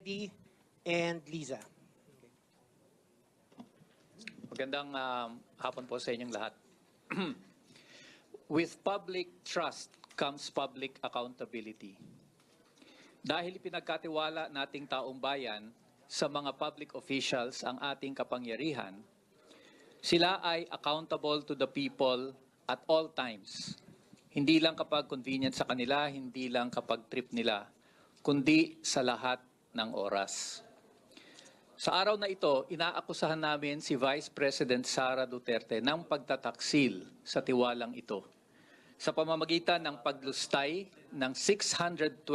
Freddy, and Liza. Magandang hapon po sa inyong lahat. With public trust comes public accountability. Dahil pinagkatiwala nating taong bayan sa mga public officials ang ating kapangyarihan, sila ay accountable to the people at all times. Hindi lang kapag convenient sa kanila, hindi lang kapag trip nila, kundi sa lahat ng oras. Sa araw na ito, inaakusahan namin si Vice President Sara Duterte ng pagtataksil sa tiwalang ito sa pamamagitan ng paglustay ng 612.5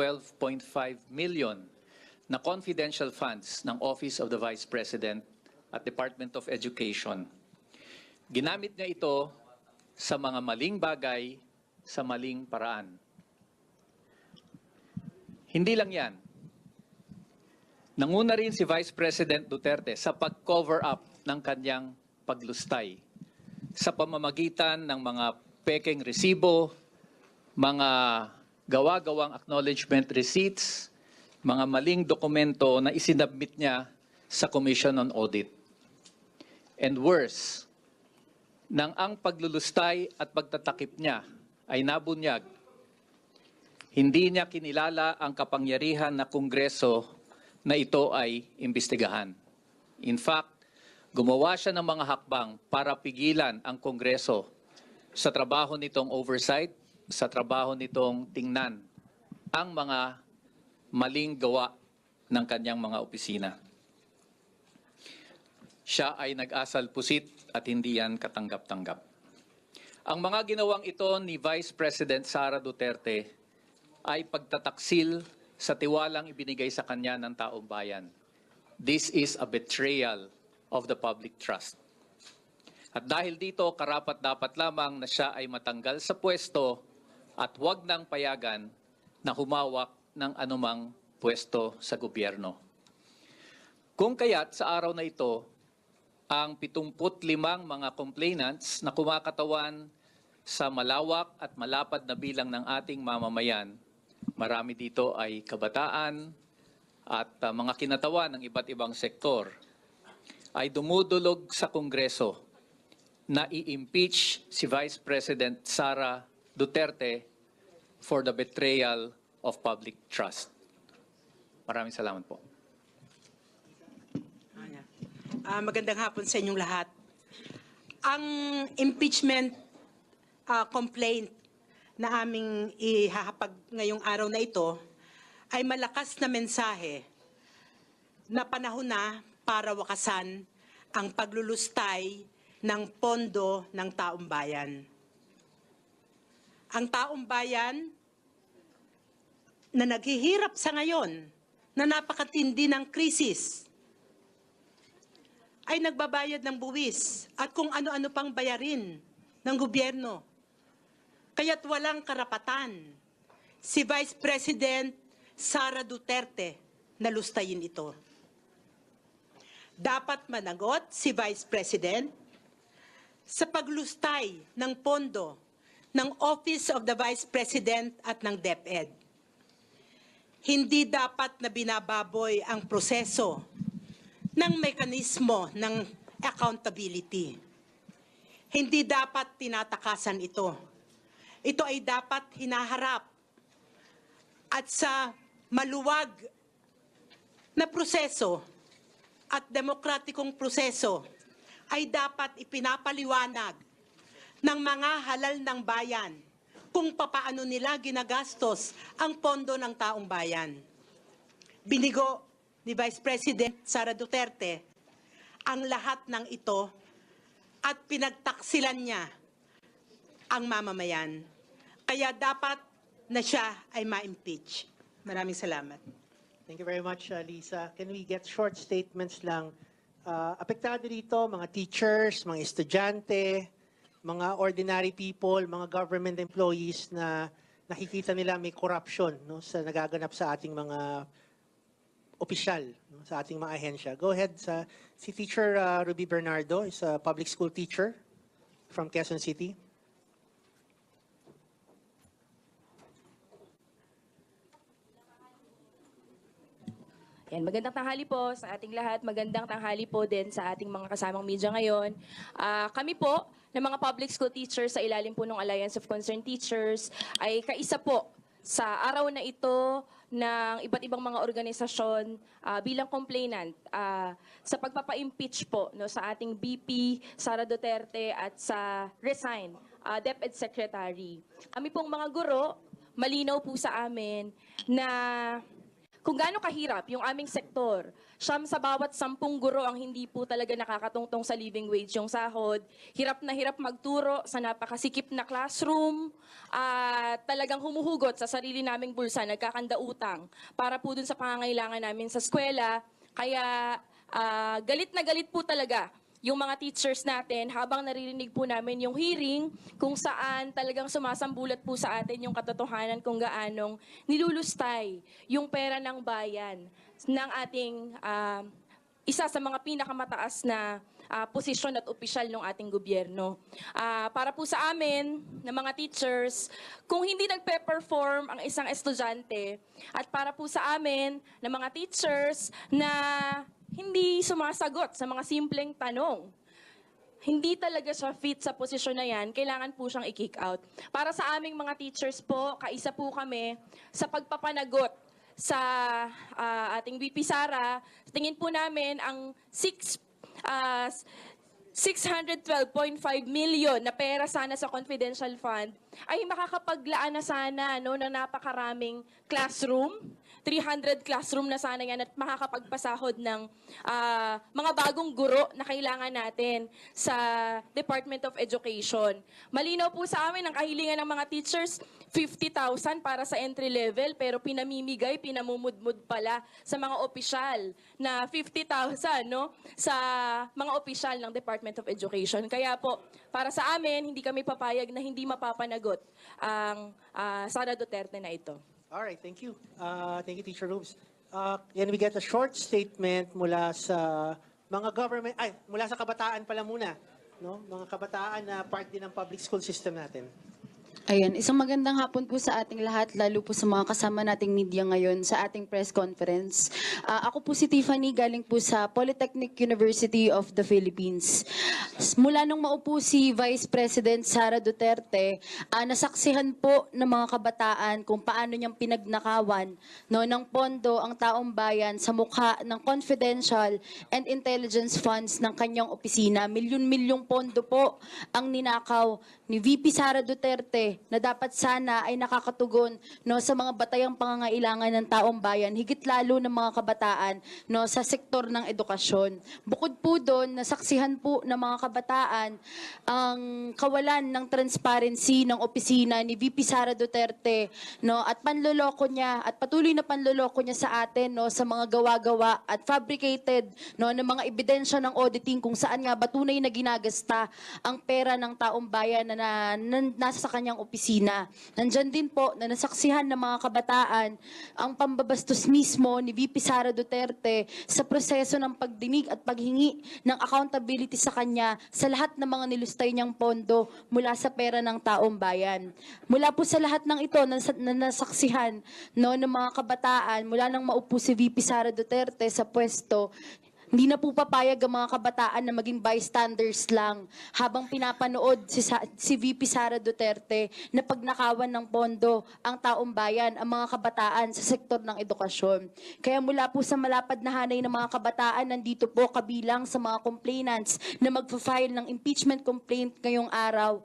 million na confidential funds ng Office of the Vice President at Department of Education. Ginamit niya ito sa mga maling bagay, sa maling paraan. Hindi lang yan. Nanguna rin si Vice President Duterte sa pag-cover up ng kanyang paglustay sa pamamagitan ng mga pekeng resibo, mga gawa-gawang acknowledgement receipts, mga maling dokumento na isinabmit niya sa Commission on Audit. And worse, nang ang paglulustay at pagtatakip niya ay nabunyag, hindi niya kinilala ang kapangyarihan na Kongreso na ito ay imbestigahan. In fact, gumawa siya ng mga hakbang para pigilan ang Kongreso sa trabaho nitong oversight, sa trabaho nitong tingnan ang mga maling gawa ng kanyang mga opisina. Siya ay nag-asal pusit at hindi yan katanggap-tanggap. Ang mga ginawang ito ni Vice President Sara Duterte ay pagtataksil sa tiwalang ibinigay sa kanya ng taong bayan. This is a betrayal of the public trust. At dahil dito, karapat-dapat lamang na siya ay matanggal sa pwesto at huwag nang payagan na humawak ng anumang pwesto sa gobyerno. Kung kaya't sa araw na ito, ang 75 mga complainants na kumakatawan sa malawak at malapad na bilang ng ating mamamayan, marami dito ay kabataan at mga kinatawan ng iba't ibang sektor, ay dumudulog sa Kongreso na i-impeach si Vice President Sara Duterte for the betrayal of public trust. Maraming salamat po. Magandang hapon sa inyong lahat. Ang impeachment complaint na aming ihahapag ngayong araw na ito ay malakas na mensahe na panahon na para wakasan ang paglulustay ng pondo ng taong bayan. Ang taong bayan na naghihirap sa ngayon na napakatindi ng krisis ay nagbabayad ng buwis at kung ano-ano pang bayarin ng gobyerno. Kaya't walang karapatan si Vice President Sara Duterte na lustayin ito. Dapat managot si Vice President sa paglustay ng pondo ng Office of the Vice President at ng DepEd. Hindi dapat na binababoy ang proseso ng mekanismo ng accountability. Hindi dapat tinatakasan ito. Ito ay dapat hinaharap at sa maluwag na proseso at demokratikong proseso ay dapat ipinapaliwanag ng mga halal ng bayan kung papaano nila ginagastos ang pondo ng taong bayan. Binigo ni Vice President Sara Duterte ang lahat ng ito at pinagtaksilan niya ang mamamayan. Kaya dapat na siya ay ma-impeach. Maraming salamat. Thank you very much, Lisa. Can we get short statements lang? Apektado dito, mga teachers, mga estudyante, mga ordinary people, mga government employees na nakikita nila may corruption, no, sa nagaganap sa ating mga opisyal, no, sa ating mga ahensya. Go ahead. Si Teacher Ruby Bernardo is a public school teacher from Quezon City. Yan, magandang tanghali po sa ating lahat. Magandang tanghali po din sa ating mga kasamang media ngayon. Kami po, ng mga public school teachers sa ilalim po ng Alliance of Concerned Teachers, ay kaisa po sa araw na ito ng iba't ibang mga organisasyon bilang complainant sa pagpapa-impeach po no, sa ating BP, Sara Duterte at sa resign, DepEd Secretary. Kami pong mga guro, malinaw po sa amin na kung gaano kahirap yung aming sektor. Siyam sa bawat 10 guro ang hindi po talaga nakakatungtong sa living wage yung sahod. Hirap na hirap magturo sa napakasikip na classroom at talagang humuhugot sa sarili naming bulsa, nagkakanda utang para po dun sa pangangailangan namin sa eskwela. Kaya galit na galit po talaga yung mga teachers natin habang naririnig po namin yung hearing kung saan talagang sumasambulat po sa atin yung katotohanan kung gaanong nilulustay yung pera ng bayan ng ating isa sa mga pinakamataas na posisyon at opisyal ng ating gobyerno. Para po sa amin, ng mga teachers, kung hindi nagpe-perform ang isang estudyante at para po sa amin, ng mga teachers na hindi sumasagot sa mga simpleng tanong. Hindi talaga siya fit sa posisyon na yan, kailangan po siyang i-kick out. Para sa aming mga teachers po, kaisa po kami sa pagpapanagot sa ating VP Sara. Tingin po namin ang 612.5 million na pera sana sa confidential fund ay makakapaglaan na sana no, na napakaraming classroom, 300 classroom na sana yan at makakapagpasahod ng mga bagong guro na kailangan natin sa Department of Education. Malinaw po sa amin ang kahilingan ng mga teachers, 50,000 para sa entry level pero pinamimigay, pinamumudmud pala sa mga opisyal na 50,000 no, sa mga opisyal ng Department of Education. Kaya po, para sa amin, hindi kami papayag na hindi mapapanagot ang Sara Duterte na ito. All right, thank you. Thank you, Teacher Rubes. Can we get a short statement mula sa mga government, mula sa kabataan pala muna, no? Mga kabataan na part din ng public school system natin. Ayan, isang magandang hapon po sa ating lahat, lalo po sa mga kasama nating media ngayon sa ating press conference. Ako po si Tiffany, galing po sa Polytechnic University of the Philippines. Mula nung maupo si Vice President Sara Duterte, nasaksihan po ng mga kabataan kung paano niyang pinagnakawan no, ng pondo ang taong bayan sa mukha ng confidential and intelligence funds ng kanyang opisina. Milyon-milyong pondo po ang ninakaw ni VP Sara Duterte na dapat sana ay nakakatugon no, sa mga batayang pangangailangan ng taong bayan, higit lalo ng mga kabataan no, sa sektor ng edukasyon. Bukod po doon, nasaksihan po ng mga kabataan ang kawalan ng transparency ng opisina ni VP Sara Duterte no, at panloloko niya at patuloy na panloloko niya sa atin no, sa mga gawa-gawa at fabricated no, ng mga ebidensya ng auditing kung saan nga ba tunay na ginagasta ang pera ng taong bayan na nasa sa kanyang opisina. Nandyan din po na nasaksihan ng mga kabataan ang pambabastos mismo ni VP Sara Duterte sa proseso ng pagdinig at paghingi ng accountability sa kanya sa lahat ng mga nilustay niyang pondo mula sa pera ng taong bayan. Mula po sa lahat ng ito na nasaksihan no, ng mga kabataan, mula nang maupo si VP Sara Duterte sa pwesto, hindi na po papayag ang mga kabataan na maging bystanders lang habang pinapanood si VP Sara Duterte na pagnakawan ng pondo ang taong bayan, ang mga kabataan sa sektor ng edukasyon. Kaya mula po sa malapad na hanay ng mga kabataan, nandito po kabilang sa mga complainants na magpa-file ng impeachment complaint ngayong araw,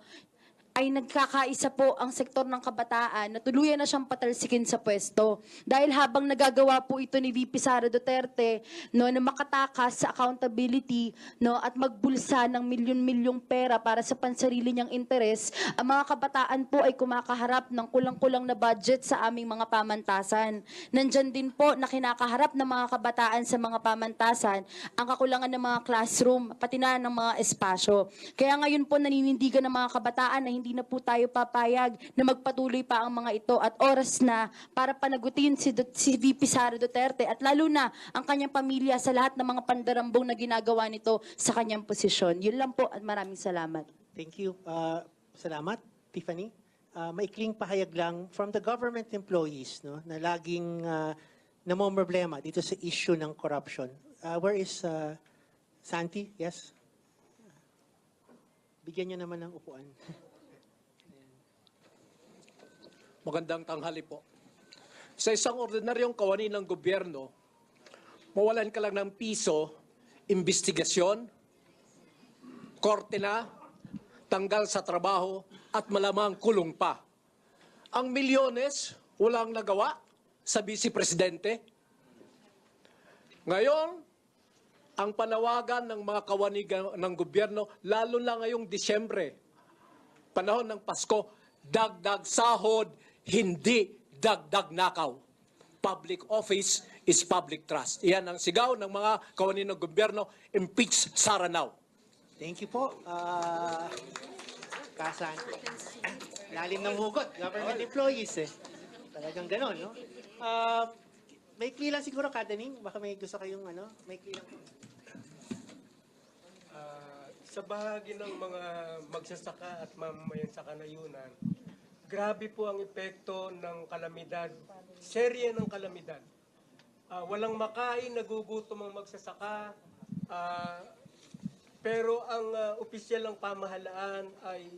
ay nagkakaisa po ang sektor ng kabataan na tuluyan na siyang patalsikin sa pwesto. Dahil habang nagagawa po ito ni VP Sara Duterte no, na makatakas sa accountability no, at magbulsa ng milyon-milyong pera para sa pansarili niyang interes, ang mga kabataan po ay kumakaharap ng kulang-kulang na budget sa aming mga pamantasan. Nandyan din po na kinakaharap ng mga kabataan sa mga pamantasan ang kakulangan ng mga classroom, pati na ng mga espasyo. Kaya ngayon po naninindigan ng mga kabataan na hindi na po tayo papayag na magpatuloy pa ang mga ito at oras na para panagutin si VP Sara Duterte at lalo na ang kanyang pamilya sa lahat ng mga pandarambong na ginagawa nito sa kanyang posisyon. Yun lang po at maraming salamat. Thank you. Salamat, Tiffany. Maikling pahayag lang from the government employees no, na laging na mga problema dito sa issue ng corruption. Where is Santi? Yes? Bigyan niyo naman ng upuan. Magandang tanghali po. Sa isang ordinaryong kawani ng gobyerno, mawalan ka lang ng piso, investigasyon, korte na, tanggal sa trabaho, at malamang kulong pa. Ang milyones, walang nagawa sa Vice Presidente. Ngayon, ang panawagan ng mga kawani ng gobyerno, lalo na ngayong Disyembre, panahon ng Pasko, dagdag sahod, hindi dagdag nakaw. Public office is public trust. Iyan ang sigaw ng mga kawani ng gobyerno, impeach Sara now. Thank you po. Kasanti. Lalim ng hugot. Government employees eh. Talagang ganon, no? May lang siguro, Kadaning. Baka may gusto kayong may lang. Sa bahagi ng mga magsasaka at mamamayan sa kanayunan, grabe po ang epekto ng kalamidad, serye ng kalamidad. Walang makain, nagugutom ang magsasaka, pero ang opisyal ng pamahalaan ay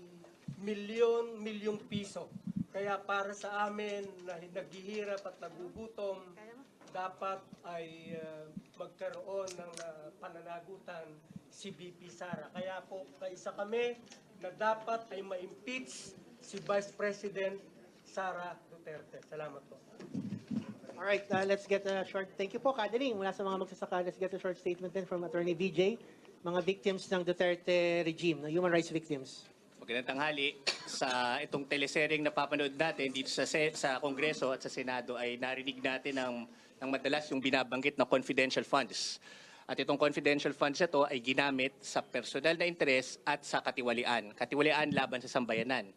milyong piso. Kaya para sa amin na naghihirap at nagugutom, dapat ay magkaroon ng pananagutan si VP Sara. Kaya po, kaisa kami na dapat ay ma-impeach si Vice President Sara Duterte. Salamat po. Alright, let's get a short, thank you po, Kadaling. Mula sa mga magsasaka, let's get a short statement then from Attorney VJ, mga victims ng Duterte regime, human rights victims. Magandang tanghali. Sa itong telesereng na papanood natin dito sa Kongreso at sa Senado ay narinig natin ng madalas yung binabanggit na confidential funds. At itong confidential funds ito ay ginamit sa personal na interes at sa katiwalian. Katiwalian laban sa sambayanan.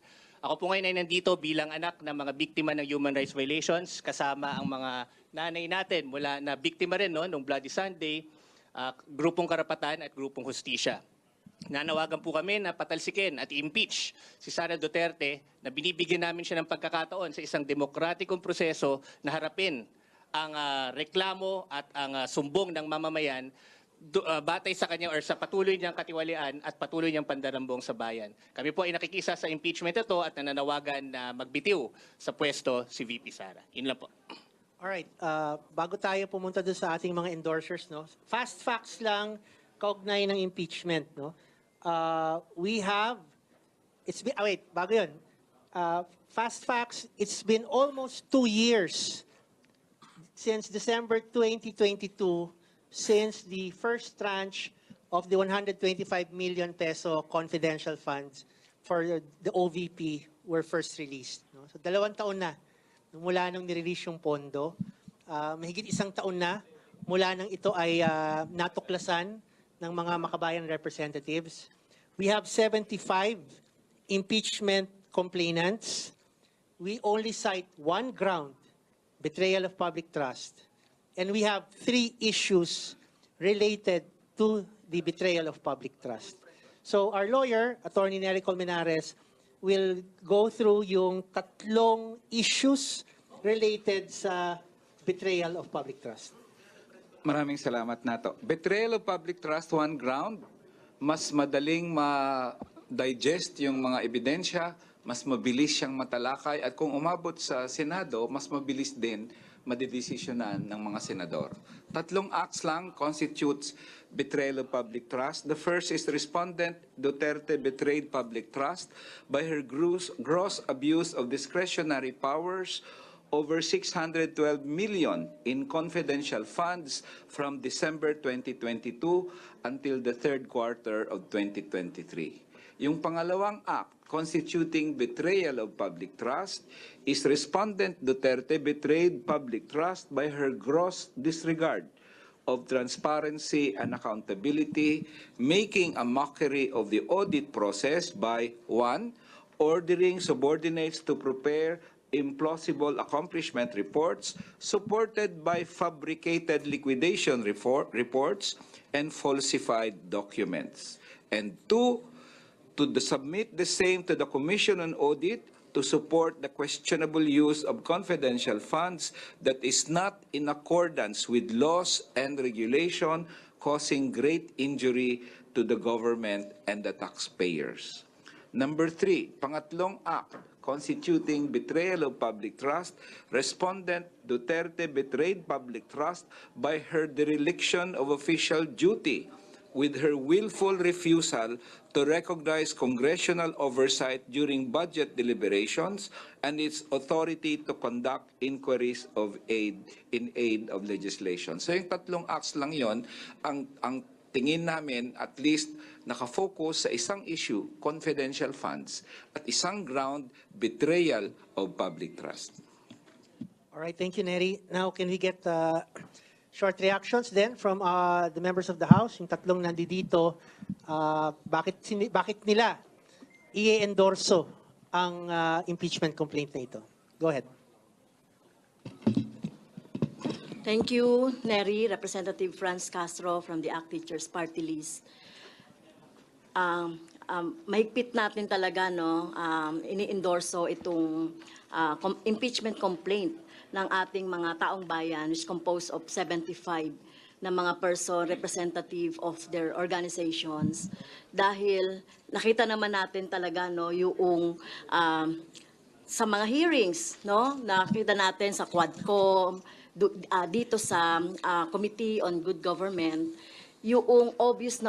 Ako po ngayon ay nandito bilang anak ng mga biktima ng human rights violations kasama ang mga nanay natin mula na biktima rin nung Bloody Sunday, grupong karapatan at grupong hustisya. Nanawagan po kami na patalsikin at impeach si Sara Duterte na binibigyan namin siya ng pagkakataon sa isang demokratikong proseso na harapin ang reklamo at ang sumbong ng mamamayan batay sa kanya or sa patuloy niyang katiwalian at patuloy niyang pandarambong sa bayan. Kami po ay nakikisa sa impeachment ito at nananawagan na magbitiw sa pwesto si VP Sara. Yun lang po. Alright, bago tayo pumunta doon sa ating mga endorsers, no? Fast facts lang, kaugnay ng impeachment, no? We have, bago yun. Fast facts, it's been almost 2 years since December 2022, since the first tranche of the 125 million peso confidential funds for the OVP were first released. No? So 2 taon na mula nung nirelease yung pondo. Mahigit 1 taon na mula nang ito ay natuklasan ng mga makabayan representatives. We have 75 impeachment complainants. We only cite 1 ground, betrayal of public trust. And we have 3 issues related to the betrayal of public trust. So our lawyer, Attorney Nery Colmenares, will go through yung 3 issues related sa betrayal of public trust. Maraming salamat, Nato. Betrayal of public trust, 1 ground. Mas madaling ma-digest yung mga ebidensya, mas mabilis siyang matalakay, at kung umabot sa Senado, mas mabilis din madidesisyonan ng mga senador. 3 acts lang constitutes betrayal of public trust. The first is respondent Duterte betrayed public trust by her gross abuse of discretionary powers over 612 million in confidential funds from December 2022 until the 3rd quarter of 2023. Yung pangalawang act constituting betrayal of public trust is respondent Duterte betrayed public trust by her gross disregard of transparency and accountability, making a mockery of the audit process by 1. Ordering subordinates to prepare implausible accomplishment reports supported by fabricated liquidation reports and falsified documents. And 2, to submit the same to the Commission on Audit to support the questionable use of confidential funds that is not in accordance with laws and regulation, causing great injury to the government and the taxpayers. Number 3, pangatlong act, constituting betrayal of public trust. Respondent Duterte betrayed public trust by her dereliction of official duty with her willful refusal to recognize congressional oversight during budget deliberations and its authority to conduct inquiries of aid of legislation. So yung tatlong acts lang yon, ang tingin namin at least nakafocus sa isang issue, confidential funds, at isang ground, betrayal of public trust. All right, thank you, Neri. Now, can we get short reactions then from the members of the House? Yung tatlong nandito, bakit nila i-endorso ang impeachment complaint na ito? Go ahead. Thank you, Neri, Representative Franz Castro from the ACT Teachers Party List. Mahigpit natin talaga, no, ini-endorso itong impeachment complaint ng ating mga taong bayan, which is composed of 75 na mga person representative of their organizations. Dahil nakita naman natin talaga, no, yung sa mga hearings, no, nakita natin sa Quadcom, dito sa Committee on Good Government, yung obvious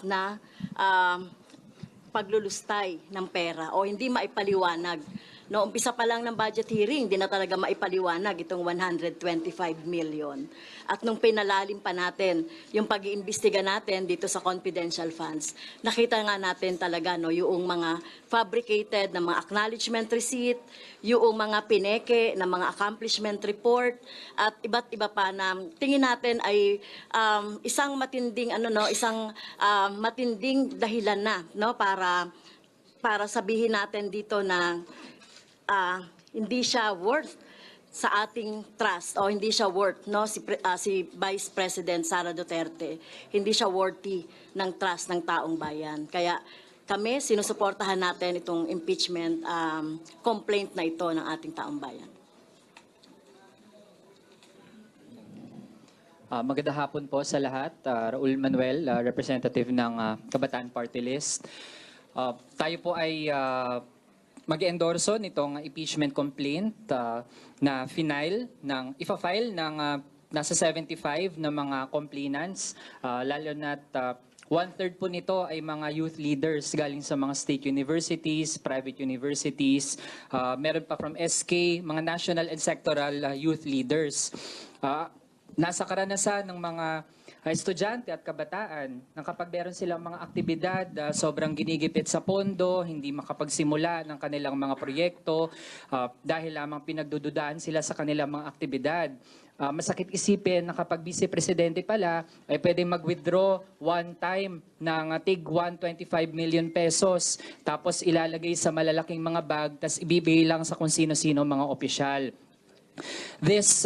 na paglulustay ng pera o hindi maipaliwanag. No, umpisa pa lang ng budget hearing, di na talaga maipaliwanag itong 125 million. At nung pinalalim pa natin yung pag-iimbestiga natin dito sa confidential funds, nakita nga natin talaga, no, yung mga fabricated na mga acknowledgement receipt, yung mga pineke na mga accomplishment report, at iba't iba pa na tingin natin ay isang matinding matinding dahilan na, no, para sabihin natin dito na hindi siya worth sa ating trust o hindi siya worth, no, si Vice President Sara Duterte, hindi siya worthy ng trust ng taong bayan. Kaya kami sinusuportahan natin itong impeachment complaint na ito ng ating taong bayan. Magandang hapon po sa lahat. Raul Manuel, representative ng Kabataan Party List. Tayo po ay mag-endorso nitong impeachment complaint na ifa-file ng nasa 75 na mga complainants, lalo na't 1/3 po nito ay mga youth leaders galing sa mga state universities, private universities, meron pa from SK, mga national and sectoral youth leaders. Nasa karanasan ng mga estudyante at kabataan na kapag meron silang mga aktibidad, sobrang ginigipit sa pondo, hindi makapagsimula ng kanilang mga proyekto dahil lamang pinagdududaan sila sa kanilang mga aktibidad. Masakit isipin na kapag vice presidente pala ay pwedeng mag-withdraw one time ng tig 125 million pesos tapos ilalagay sa malalaking mga bag tapos ibibigay lang sa kung sino-sino mga opisyal. This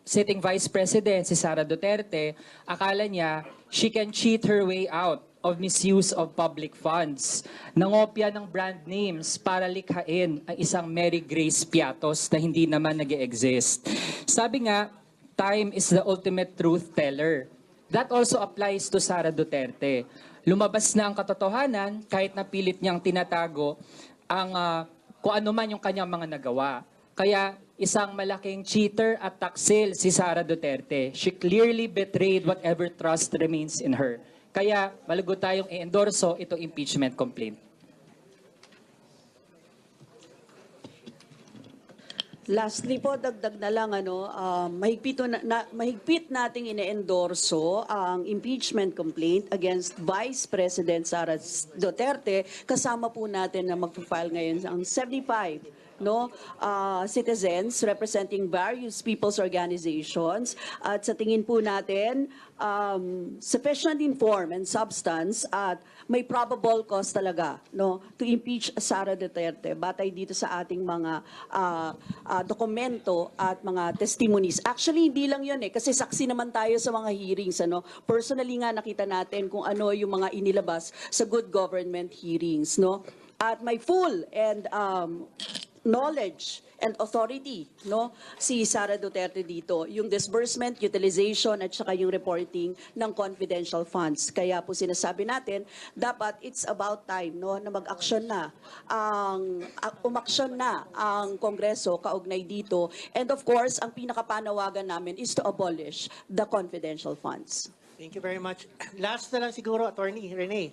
sitting vice president, si Sara Duterte, akala niya she can cheat her way out of misuse of public funds. Nangopya ng brand names para likhain ang isang Mary Grace Piatos na hindi naman nag-exist. Sabi nga, time is the ultimate truth teller. That also applies to Sara Duterte. Lumabas na ang katotohanan kahit na pilit niyang tinatago ang kung ano man yung kanyang mga nagawa. Kaya isang malaking cheater at taksil si Sara Duterte. She clearly betrayed whatever trust remains in her. Kaya malago tayong i-endorso itong impeachment complaint. Lastly po, dagdag na lang, mahigpit nating ine-endorso ang impeachment complaint against Vice President Sara Duterte. Kasama po natin na mag-file ngayon ang 75 citizens representing various people's organizations. At sa tingin po natin, sufficient in form and substance at may probable cause talaga to impeach Sara Duterte batay dito sa ating mga dokumento at mga testimonies. Actually, hindi lang yun kasi saksi naman tayo sa mga hearings. Personally nga nakita natin kung ano yung mga inilabas sa good government hearings. at may full and knowledge and authority, no, si Sara Duterte dito, yung disbursement, utilization, at saka yung reporting ng confidential funds. Kaya po sinasabi natin, dapat it's about time, no, na mag-action na umaksyon na ang Kongreso kaugnay dito. And of course, ang pinakapanawagan namin is to abolish the confidential funds. Thank you very much. Last na lang siguro, Attorney Rene.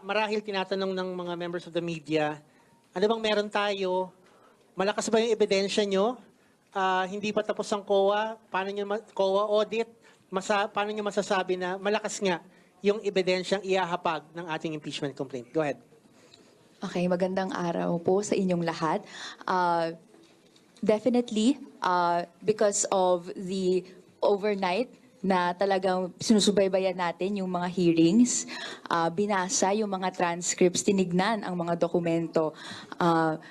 Marahil tinatanong ng mga members of the media, ano bang meron tayo? Malakas ba yung ebidensya nyo? Hindi pa tapos ang COA? COA audit? Paano nyo masasabi na malakas nga yung ebidensyang iahapag ng ating impeachment complaint? Go ahead. Okay, magandang araw po sa inyong lahat. Definitely, because of the overnight na talagang sinusubaybayan natin yung mga hearings, binasa yung mga transcripts, tinignan ang mga dokumento,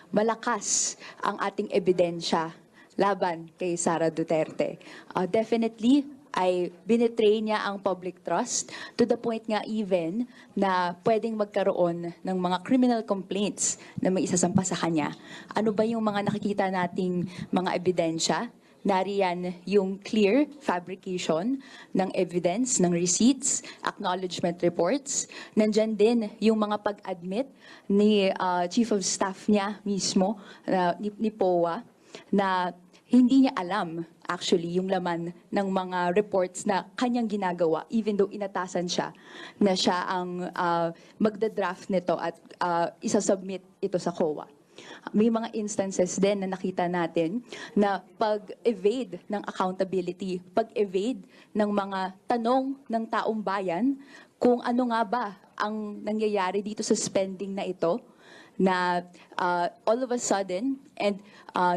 malakas ang ating ebidensya laban kay Sara Duterte. Definitely, ay binetray niya ang public trust to the point nga even na pwedeng magkaroon ng mga criminal complaints na may isasampa sa kanya. Ano ba yung mga nakikita nating mga ebidensya? Nariyan yung clear fabrication ng evidence, ng receipts, acknowledgement reports. Nandyan din yung mga pag-admit ni Chief of Staff niya mismo, ni POA, na hindi niya alam actually yung laman ng mga reports na kanyang ginagawa, even though inatasan siya na siya ang magda-draft nito at isasubmit ito sa COA. May mga instances din na nakita natin na pag-evade ng accountability, pag-evade ng mga tanong ng taong bayan kung ano nga ba ang nangyayari dito sa spending na ito, na all of a sudden, and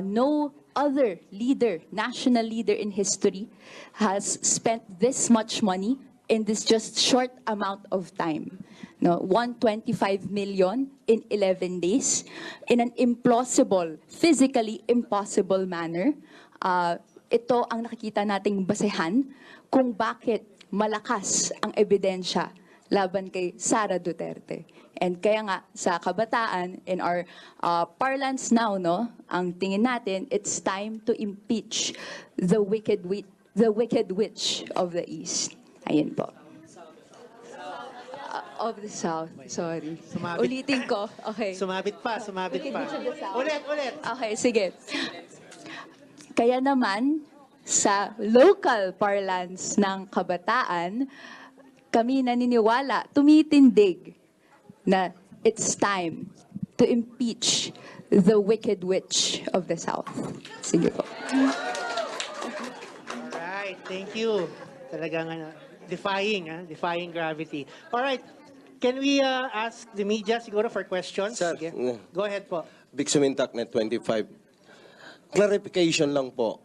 no other leader, national leader in history has spent this much money in this just short amount of time. No, 125 million in 11 days in an implausible, physically impossible manner. Ito ang nakikita nating basehan kung bakit malakas ang ebidensya laban kay Sara Duterte. And kaya nga sa kabataan, in our parlance now, no, ang tingin natin, it's time to impeach the wicked witch of the East. Ayan po. Of the South, sorry. Sumabit. Ulitin ko. Okay. Sumabit pa. Ulit. Okay, sige. Kaya naman, sa local parlance ng kabataan, kami naniniwala, tumitindig na it's time to impeach the wicked witch of the South. Sige po. Alright, thank you. Talagang defying gravity. Alright, can we ask the media siguro for questions? Sir, Sige. Go ahead po. Big Sumintaknet 25. Clarification lang po.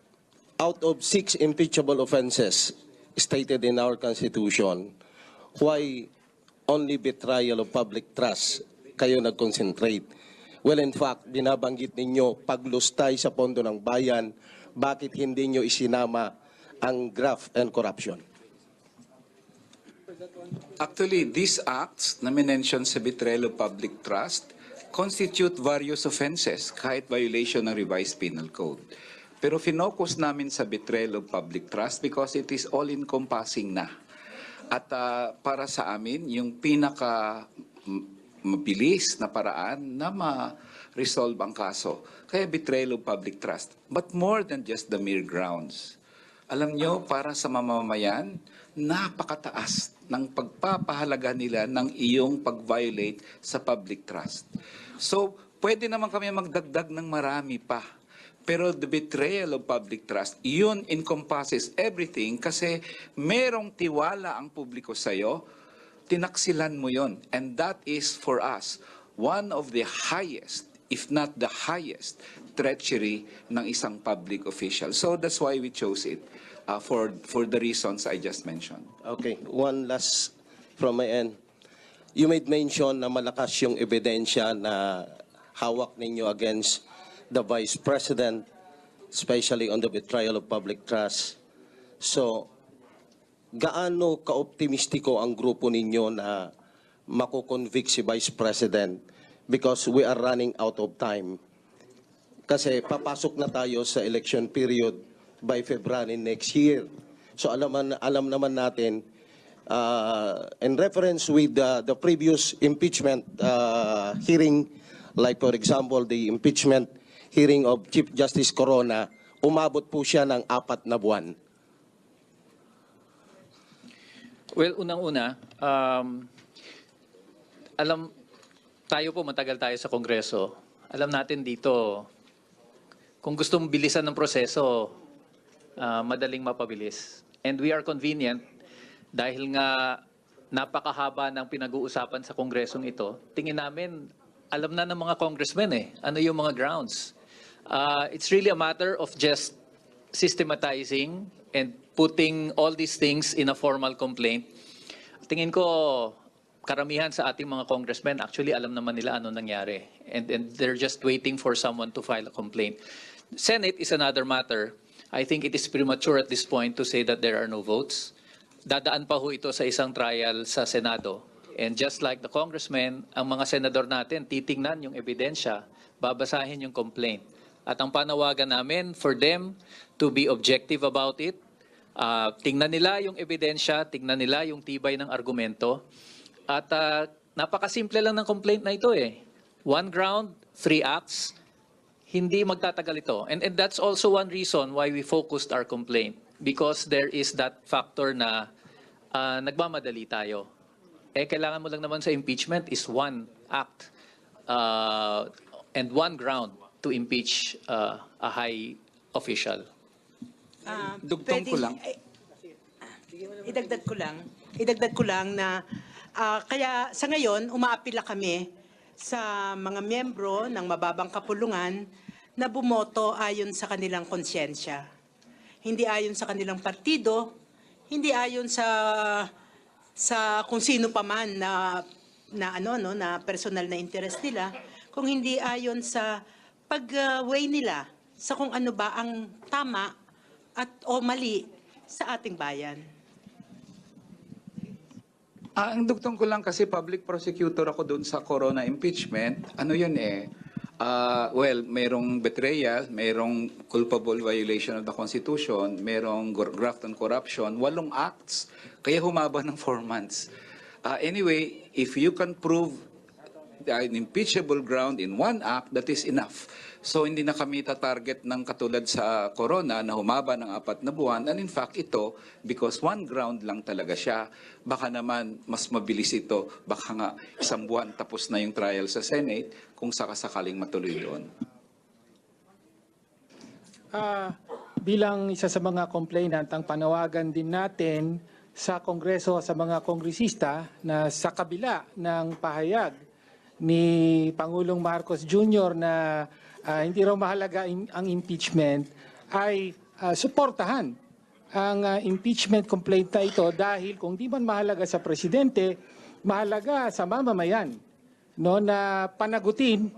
Out of 6 impeachable offenses stated in our Constitution, why only betrayal of public trust kayo nag-concentrate? Well, in fact, binabanggit ninyo paglustay sa pondo ng bayan, bakit hindi nyo isinama ang graft and corruption? Actually, these acts na minention sa betrayal of public trust constitute various offenses, kahit violation ng revised penal code. Pero finokus namin sa betrayal of public trust because it is all-encompassing na. At para sa amin, yung pinaka mabilis na paraan na ma-resolve ang kaso. Kaya betrayal of public trust. But more than just the mere grounds. Alam nyo, para sa mamamayan, napakataas ng pagpapahalaga nila ng iyong pag-violate sa public trust. So, pwede naman kami magdagdag ng marami pa. Pero the betrayal of public trust, yun encompasses everything kasi merong tiwala ang publiko sa'yo, tinaksilan mo yun. And that is, for us, one of the highest, if not the highest, treachery ng isang public official. So that's why we chose it, for the reasons I just mentioned. Okay, one last from my end. You made mention na malakas yung ebidensya na hawak ninyo against the Vice President, especially on the betrayal of public trust. So, gaano ka-optimistiko ang grupo ninyo na makukonvict si Vice President because we are running out of time. Kasi papasok na tayo sa election period by February next year. So alam naman natin, in reference with the previous impeachment hearing, like for example, the impeachment hearing of Chief Justice Corona, umabot po siya ng 4 na buwan. Well, unang-una, tayo po matagal tayo sa Kongreso. Alam natin dito, kung gusto mong bilisan ng proseso, madaling mapabilis. And we are convenient dahil nga napakahaba ng pinag-uusapan sa Kongresong ito. Tingin namin, alam na ng mga congressmen ano yung mga grounds. It's really a matter of just systematizing and putting all these things in a formal complaint. Tingin ko, karamihan sa ating mga congressmen, actually alam naman nila ano nangyari. And they're just waiting for someone to file a complaint. Senate is another matter. I think it is premature at this point to say that there are no votes. Dadaan pa ho ito sa isang trial sa Senado. And just like the congressmen, ang mga senador natin, titingnan yung ebidensya, babasahin yung complaint. At ang panawagan namin for them to be objective about it, tingnan nila yung ebidensya, tingnan nila yung tibay ng argumento. At napakasimple lang ng complaint na ito One ground, 3 acts, hindi magtatagal ito. And that's also one reason why we focused our complaint. Because there is that factor na nagmamadali tayo. Kailangan mo lang naman sa impeachment is 1 act and 1 ground to impeach a high official. Dugtong ko lang. Idagdag ko lang na kaya sa ngayon umaapila kami sa mga miyembro ng mababang kapulungan na bumoto ayon sa kanilang konsyensya. Hindi ayon sa kanilang partido, hindi ayon sa kung sino pa man na personal na interest nila, kung hindi ayon sa pag-weigh nila sa kung ano ba ang tama o mali sa ating bayan. Ang dugtong ko lang kasi public prosecutor ako doon sa Corona impeachment. Ano yun well, mayroong betrayal, mayroong culpable violation of the Constitution, mayroong graft and corruption, 8 acts, kaya humaba ng 4 months. Anyway, if you can prove an impeachable ground in 1 act, that is enough. So hindi na kami tatarget ng katulad sa Corona na humaba ng 4 na buwan. And in fact, ito, because 1 ground lang talaga siya, baka naman mas mabilis ito. Baka nga 1 buwan tapos na yung trial sa Senate kung sakasakaling matuloy doon. Bilang isa sa mga complainant, ang panawagan din natin sa Kongreso, sa mga kongresista na sa kabila ng pahayag ni Pangulong Marcos Jr. na hindi raw mahalaga ang impeachment, ay suportahan ang impeachment complaint na ito dahil kung di man mahalaga sa presidente, mahalaga sa mamamayan na panagutin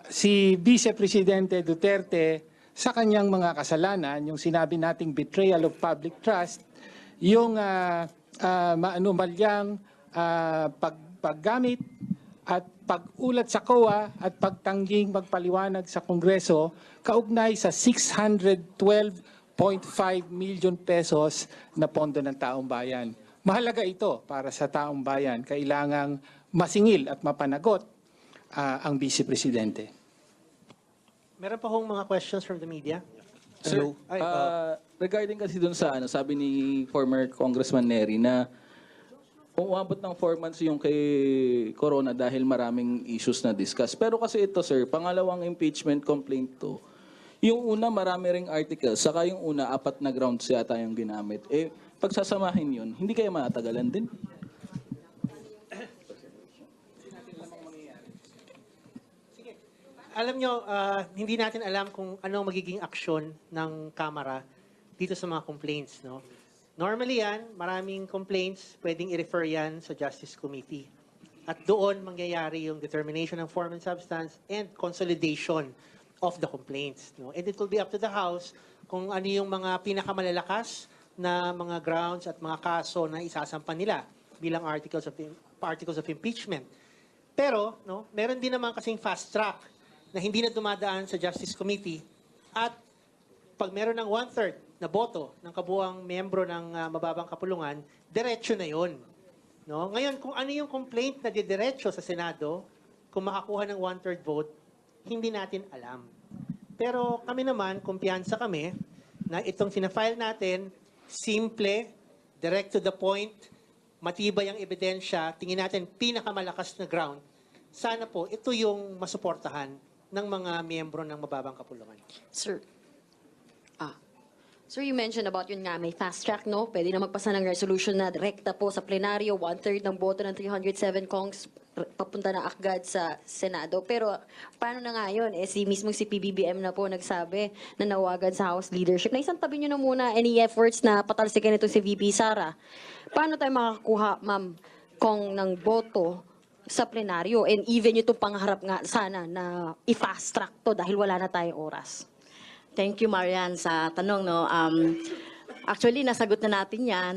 si Vice Presidente Duterte sa kanyang mga kasalanan, yung sinabi nating betrayal of public trust, yung maanumalyang paggamit at pag-ulat sa COA at pagtangging magpaliwanag sa Kongreso kaugnay sa 612.5 million pesos na pondo ng taong bayan. Mahalaga ito para sa taong bayan. Kailangang masingil at mapanagot ang Vice Presidente. Meron pa hong mga questions from the media? Sir, regarding kasi dun sa sabi ni former Congressman Neri na umabot ng 4 months yung kay Corona dahil maraming issues na discuss. Pero kasi ito, sir, pangalawang impeachment complaint to. Yung una, marami ring articles. Saka yung una, 4 na grounds yata yung ginamit. Pagsasamahin yun, hindi kaya matagalan din? Alam nyo, hindi natin alam kung ano magiging aksyon ng Kamara dito sa mga complaints, no? Normally yan, maraming complaints, pwedeng i-refer yan sa Justice Committee. At doon mangyayari yung determination ng form and substance and consolidation of the complaints. No? And it will be up to the House kung ano yung mga pinakamalalakas na mga grounds at mga kaso na isasampan nila bilang articles of impeachment. Pero, no, meron din naman kasing fast track na hindi na dumadaan sa Justice Committee at pag meron ng 1/3 na boto ng kabuuang miyembro ng mababang kapulungan, diretso na yon. No? Ngayon, kung ano yung complaint na didiretso sa Senado, kung makakuha ng 1/3 vote, hindi natin alam. Pero kami naman, kumpiyansa kami na itong sinafile natin, simple, direct to the point, matibay ang ebidensya, tingin natin pinakamalakas na ground. Sana po, ito yung masuportahan ng mga miyembro ng mababang kapulungan. Sir, Sir, you mentioned about yun nga, may fast track, no? Pwede na magpasa ng resolution na direkta po sa plenaryo, 1/3 ng boto ng 307 Kongs papunta na agad sa Senado. Pero paano na nga yun? Mismo si PBBM na po nagsabi na nawagan sa House leadership. Naisang tabi nyo na muna any efforts na patalsikin ito si VP Sara. Paano tayo makakakuha, Ma'am Kong, ng boto sa plenaryo? And even yung pangarap nga sana na i-fast track to dahil wala na tayong oras. Thank you, Marian, sa tanong. No? Actually, nasagot na natin yan.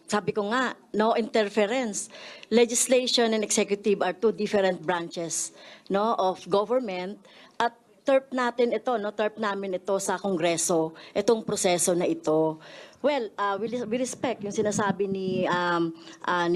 Sabi ko nga, no interference. Legislation and executive are two different branches, no, of government. At terp natin ito, no, terp namin ito sa Kongreso, itong proseso na ito. Well, we respect yung sinasabi ni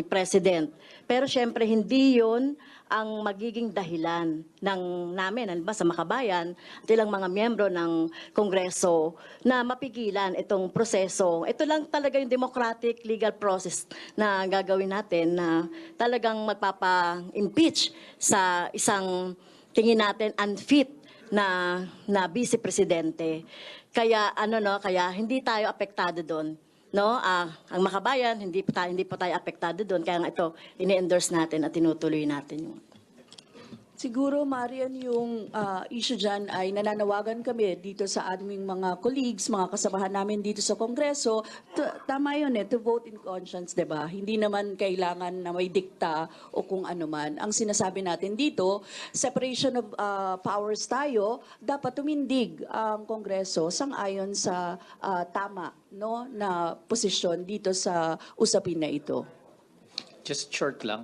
President. Pero syempre, hindi yun ang magiging dahilan ng namin, sa Makabayan, at ilang mga miyembro ng Kongreso na mapigilan itong proseso. Ito lang talaga yung democratic legal process na gagawin natin na talagang magpapa-impeach sa isang tingin natin unfit na vice presidente. Kaya kaya hindi tayo apektado doon. No, ang Makabayan hindi pa tayo apektado doon, kaya nga ito ini-endorse natin at tinutuloy natin yung. Siguro, Marian, yung issue dyan ay nananawagan kami dito sa aming mga colleagues, mga kasamahan namin dito sa Kongreso. Tama yun to vote in conscience, diba? Hindi naman kailangan na may dikta o kung ano man. Ang sinasabi natin dito, separation of powers tayo, dapat tumindig ang Kongreso sang-ayon sa tama, no, na posisyon dito sa usapin na ito. Just short lang.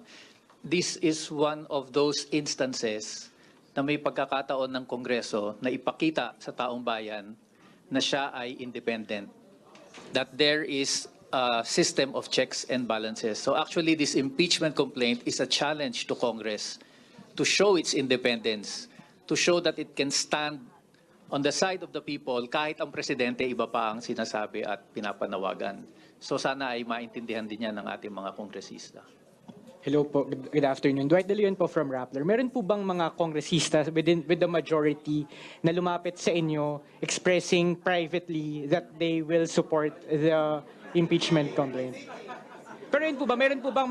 This is one of those instances na may pagkakataon ng Kongreso na ipakita sa taong bayan na siya ay independent. That there is a system of checks and balances. So actually, this impeachment complaint is a challenge to Congress to show its independence, to show that it can stand on the side of the people kahit ang presidente iba pa ang sinasabi at pinapanawagan. So sana ay maintindihan din yan ng ating mga kongresista. Hello po, good afternoon. Dwight De Leon po from Rappler. Meron po bang mga kongresista with the majority na lumapit sa inyo expressing privately that they will support the impeachment complaint? Pero yun po ba, meron po bang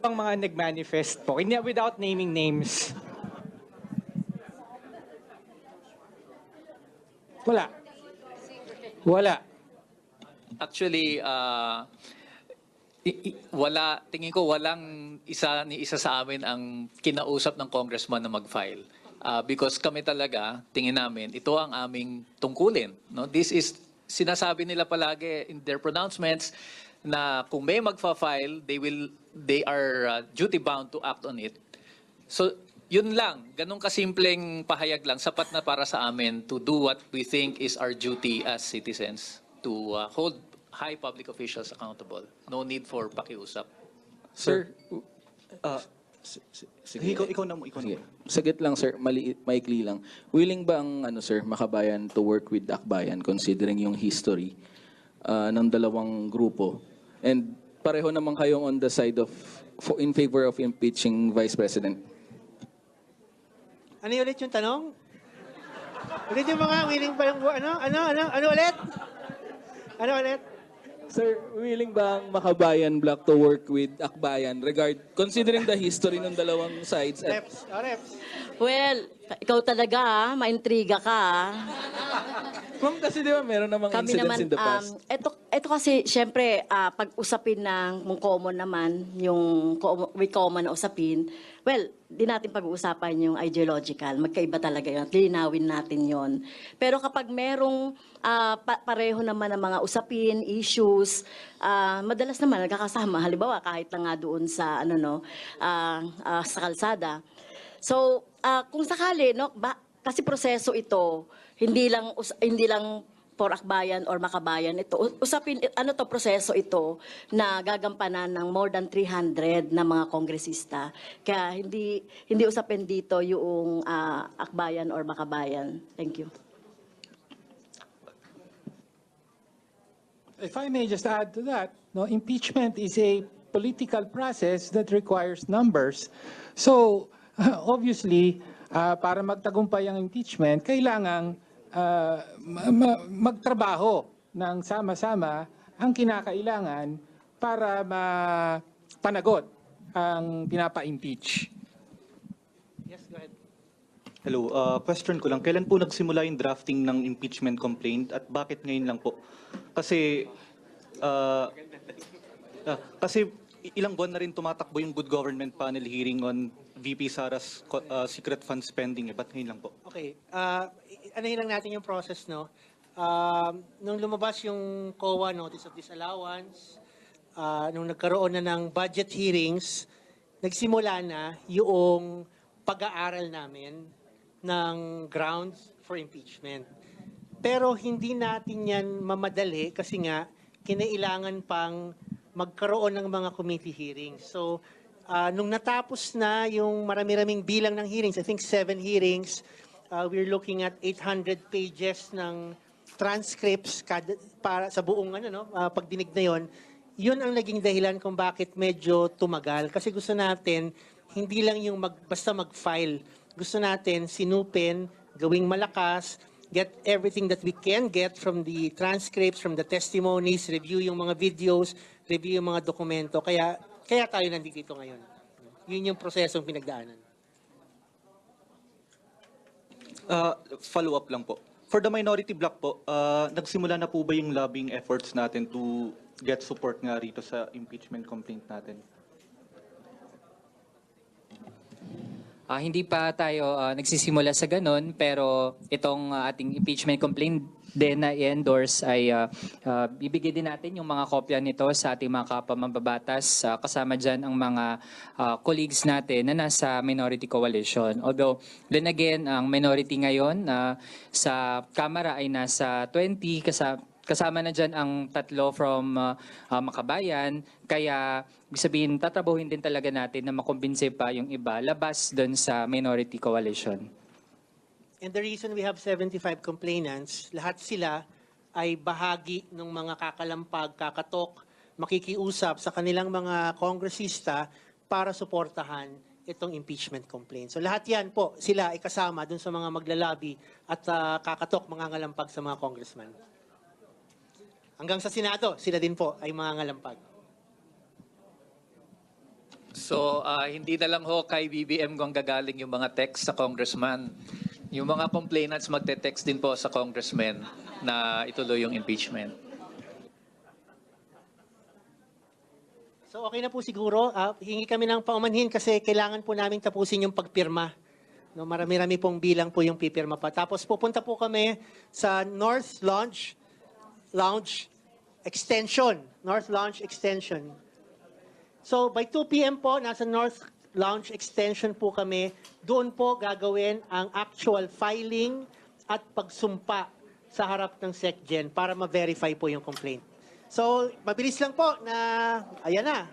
mga nag-manifest po, without naming names? Wala. Wala. Actually, wala, tingin ko walang isa sa amin ang kinausap ng congressman na mag-file. Because kami talaga, tingin namin, ito ang aming tungkulin. No? This is, sinasabi nila palagi in their pronouncements na kung may magfa-file, they are duty-bound to act on it. So, yun lang, ganun kasimpleng pahayag lang, sapat na para sa amin to do what we think is our duty as citizens, to hold high public officials accountable. No need for pakiusap. Sir, Sige. Ikaw na. Sagit lang, sir, maikli lang. Willing ba ang sir, Makabayan to work with Akbayan considering yung history ng dalawang grupo? And pareho naman kayong on the side of in favor of impeaching Vice President. Ano ulit yung tanong? Ulit yung mga willing ba yung ano ulit? Ano ulit? Sir, willing ba ang Makabayan Bloc to work with Akbayan considering the history ng dalawang sides? Reps. Well, ikaw talaga, maintriga ka. Ma'am, kasi di ba meron namang Kami incidents naman, in the past? ito kasi, syempre, pag usapin ng kung common naman, yung may common na usapin, well, di natin pag-uusapan yung ideological. Magkaiba talaga yun. At linawin natin yon. Pero kapag merong pareho naman ng mga usapin, issues, madalas naman nagkakasama. Halimbawa, kahit na nga doon sa, sa kalsada. So, kung sakali, no, kasi proseso ito, hindi lang for akbayan or makabayan ito. Usapin, proseso ito na gagampanan ng more than 300 na mga kongresista. Kaya hindi usapin dito yung akbayan or makabayan. Thank you. If I may just add to that, no, impeachment is a political process that requires numbers. So, obviously, para magtagumpay ang impeachment, kailangang magtrabaho ng sama-sama ang kinakailangan para mapanagot ang pinapa-impeach. Yes, go ahead. Hello, question ko lang. Kailan po nagsimula yung drafting ng impeachment complaint at bakit ngayon lang po? Kasi ilang buwan na rin tumatakbo yung Good Government Panel hearing on VP Sara's secret fund spending. Ba't ngayon lang po? Okay. Anahin lang natin yung process, no? Nung lumabas yung COA Notice of Disallowance, nung nagkaroon na ng budget hearings, nagsimula na yung pag-aaral namin ng grounds for impeachment. Pero hindi natin yan mamadali kasi nga kinailangan pang magkaroon ng mga committee hearings. So, nung natapos na yung marami-raming bilang ng hearings, I think 7 hearings, we're looking at 800 pages ng transcripts para sa buong pagdinig na yon. Yun ang naging dahilan kung bakit medyo tumagal. Kasi gusto natin, hindi lang yung basta mag-file. Gusto natin sinupin, gawing malakas, get everything that we can get from the transcripts, from the testimonies, review yung mga videos, review yung mga dokumento. Kaya tayo nandito ngayon. Yun yung prosesong pinagdaanan. Follow-up lang po. For the minority bloc po, nagsimula na po ba yung lobbying efforts natin to get support nga rito sa impeachment complaint natin? Hindi pa tayo nagsisimula sa ganun, pero itong ating impeachment complaint din na i-endorse ay bibigay din natin yung mga kopya nito sa ating mga kapamambabatas, kasama dyan ang mga colleagues natin na nasa minority coalition. Although, then again, ang minority ngayon sa Kamara ay nasa 20, kasama na dyan ang 3 from Makabayan, kaya ibig sabihin, tatrabahuin din talaga natin na makumbinse pa yung iba labas doon sa minority coalition. And the reason we have 75 complainants, lahat sila ay bahagi ng mga kakalampag, kakatok, makikiusap sa kanilang mga kongresista para suportahan itong impeachment complaint. So lahat yan po, sila ay kasama doon sa mga maglalabi at kakatok, mga ngalampag sa mga congressman. Hanggang sa Senado, sila din po ay mga ngalampag. So, hindi na lang ho kay BBM kung gagaling yung mga text sa congressman. Yung mga complainants magte-text din po sa congressman na ituloy yung impeachment. So okay na po siguro. Hingi kami ng paumanhin kasi kailangan po namin tapusin yung pagpirma. No, marami-rami pong bilang po yung pipirma pa. Tapos pupunta po kami sa North Lounge Extension. North Lounge Extension. So by 2 p.m. po, nasa North Lounge Extension po kami. Doon po gagawin ang actual filing at pagsumpa sa harap ng SecGen para ma-verify po yung complaint. So, mabilis lang po na, ayan na.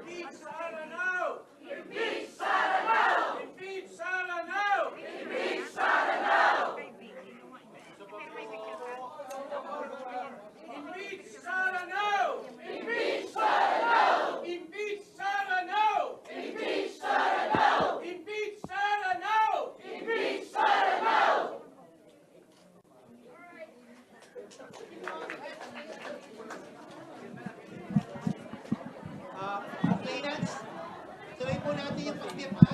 Impeach Sara now! Impeach Sara now! Impeach Sara now! Impeach Sara now! Impeach Sara now! Impeach Sara now! Impeach Sara now! Impeach Sara now! Impeach Sara now! Impeach Sara now! Complainants, tuloy po natin yung pagpirma.